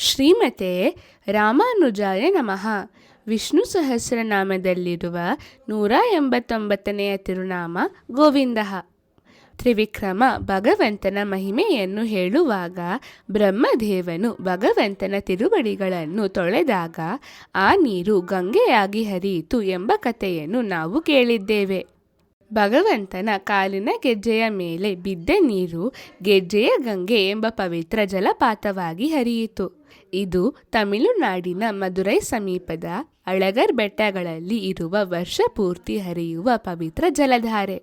ಶ್ರೀಮತೆ ರಾಮಾನುಜಾಯ ನಮಃ. ವಿಷ್ಣು ಸಹಸ್ರನಾಮದಲ್ಲಿರುವ 189ನೆಯ ತಿರುನಾಮ ಗೋವಿಂದ. ತ್ರಿವಿಕ್ರಮ ಭಗವಂತನ ಮಹಿಮೆಯನ್ನು ಹೇಳುವಾಗ ಬ್ರಹ್ಮದೇವನು ಭಗವಂತನ ತಿರುವಡಿಗಳನ್ನು ತೊಳೆದಾಗ ಆ ನೀರು ಗಂಗೆಯಾಗಿ ಹರಿಯಿತು ಎಂಬ ಕಥೆಯನ್ನು ನಾವು ಕೇಳಿದ್ದೇವೆ. ಭಗವಂತನ ಕಾಲಿನ ಗೆಜ್ಜೆಯ ಮೇಲೆ ಬಿದ್ದ ನೀರು ಗೆಜ್ಜೆಯ ಗಂಗೆ ಎಂಬ ಪವಿತ್ರ ಜಲಪಾತವಾಗಿ ಹರಿಯಿತು. ಇದು ತಮಿಳುನಾಡಿನ ಮದುರೈ ಸಮೀಪದ ಅಳಗರ್ ಬೆಟ್ಟಗಳಲ್ಲಿ ಇರುವ ವರ್ಷ ಪೂರ್ತಿ ಹರಿಯುವ ಪವಿತ್ರ ಜಲಧಾರೆ.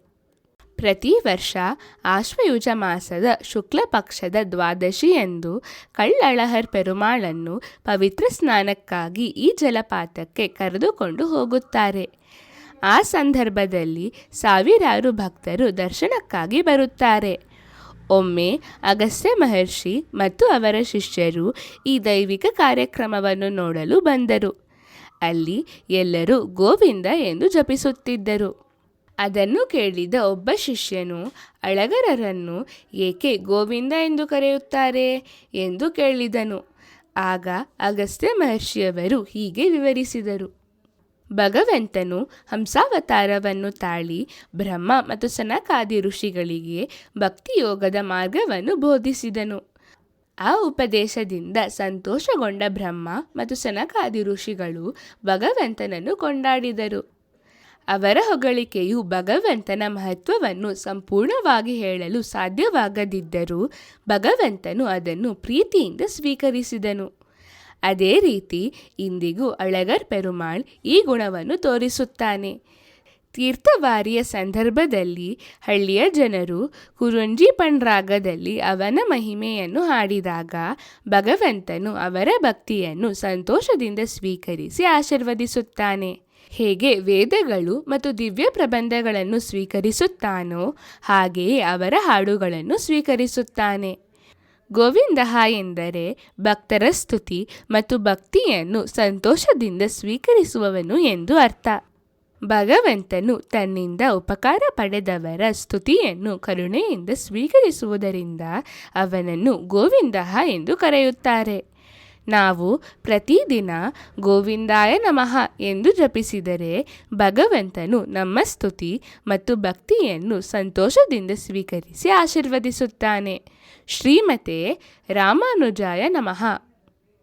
ಪ್ರತಿ ವರ್ಷ ಆಶ್ವಯುಜ ಮಾಸದ ಶುಕ್ಲ ಪಕ್ಷದ ದ್ವಾದಶಿಯಂದು ಕಳ್ಳಳಹರ್ ಪೆರುಮಾಳನ್ನು ಪವಿತ್ರ ಸ್ನಾನಕ್ಕಾಗಿ ಈ ಜಲಪಾತಕ್ಕೆ ಕರೆದುಕೊಂಡು ಹೋಗುತ್ತಾರೆ. ಆ ಸಂದರ್ಭದಲ್ಲಿ ಸಾವಿರಾರು ಭಕ್ತರು ದರ್ಶನಕ್ಕಾಗಿ ಬರುತ್ತಾರೆ. ಒಮ್ಮೆ ಅಗಸ್ತ್ಯ ಮಹರ್ಷಿ ಮತ್ತು ಅವರ ಶಿಷ್ಯರು ಈ ದೈವಿಕ ಕಾರ್ಯಕ್ರಮವನ್ನು ನೋಡಲು ಬಂದರು. ಅಲ್ಲಿ ಎಲ್ಲರೂ ಗೋವಿಂದ ಎಂದು ಜಪಿಸುತ್ತಿದ್ದರು. ಅದನ್ನು ಕೇಳಿದ ಒಬ್ಬ ಶಿಷ್ಯನು ಅಳಗರರನ್ನು ಏಕೆ ಗೋವಿಂದ ಎಂದು ಕರೆಯುತ್ತಾರೆ ಎಂದು ಕೇಳಿದನು. ಆಗ ಅಗಸ್ತ್ಯ ಮಹರ್ಷಿಯವರು ಹೀಗೆ ವಿವರಿಸಿದರು. ಭಗವಂತನು ಹಂಸಾವತಾರವನ್ನು ತಾಳಿ ಬ್ರಹ್ಮ ಮತ್ತು ಸನಕಾದಿ ಋಷಿಗಳಿಗೆ ಭಕ್ತಿಯೋಗದ ಮಾರ್ಗವನ್ನು ಬೋಧಿಸಿದನು. ಆ ಉಪದೇಶದಿಂದ ಸಂತೋಷಗೊಂಡ ಬ್ರಹ್ಮ ಮತ್ತು ಸನಕಾದಿ ಋಷಿಗಳು ಭಗವಂತನನ್ನು ಕೊಂಡಾಡಿದರು. ಅವರ ಹೊಗಳಿಕೆಯು ಭಗವಂತನ ಮಹತ್ವವನ್ನು ಸಂಪೂರ್ಣವಾಗಿ ಹೇಳಲು ಸಾಧ್ಯವಾಗದಿದ್ದರೂ ಭಗವಂತನು ಅದನ್ನು ಪ್ರೀತಿಯಿಂದ ಸ್ವೀಕರಿಸಿದನು. ಅದೇ ರೀತಿ ಇಂದಿಗೂ ಅಳಗರ್ ಪೆರುಮಾಳ್ ಈ ಗುಣವನ್ನು ತೋರಿಸುತ್ತಾನೆ. ತೀರ್ಥವಾರಿಯ ಸಂದರ್ಭದಲ್ಲಿ ಹಳ್ಳಿಯ ಜನರು ಕುರುಂಜಿ ಪಂಡ್ರಾಗದಲ್ಲಿ ಅವನ ಮಹಿಮೆಯನ್ನು ಹಾಡಿದಾಗ ಭಗವಂತನು ಅವರ ಭಕ್ತಿಯನ್ನು ಸಂತೋಷದಿಂದ ಸ್ವೀಕರಿಸಿ ಆಶೀರ್ವದಿಸುತ್ತಾನೆ. ಹೇಗೆ ವೇದಗಳು ಮತ್ತು ದಿವ್ಯ ಪ್ರಬಂಧಗಳನ್ನು ಸ್ವೀಕರಿಸುತ್ತಾನೋ ಹಾಗೆಯೇ ಅವರ ಹಾಡುಗಳನ್ನು ಸ್ವೀಕರಿಸುತ್ತಾನೆ. ಗೋವಿಂದ ಎಂದರೆ ಭಕ್ತರ ಸ್ತುತಿ ಮತ್ತು ಭಕ್ತಿಯನ್ನು ಸಂತೋಷದಿಂದ ಸ್ವೀಕರಿಸುವವನು ಎಂದು ಅರ್ಥ. ಭಗವಂತನು ತನ್ನಿಂದ ಉಪಕಾರ ಪಡೆದವರ ಸ್ತುತಿಯನ್ನು ಕರುಣೆಯಿಂದ ಸ್ವೀಕರಿಸುವುದರಿಂದ ಅವನನ್ನು ಗೋವಿಂದ ಎಂದು ಕರೆಯುತ್ತಾರೆ. ನಾವು ಪ್ರತಿದಿನ ಗೋವಿಂದಾಯ ನಮಃ ಎಂದು ಜಪಿಸಿದರೆ ಭಗವಂತನು ನಮ್ಮ ಸ್ತುತಿ ಮತ್ತು ಭಕ್ತಿಯನ್ನು ಸಂತೋಷದಿಂದ ಸ್ವೀಕರಿಸಿ ಆಶೀರ್ವದಿಸುತ್ತಾನೆ. ಶ್ರೀಮತೆ ರಾಮಾನುಜಾಯ ನಮಃ.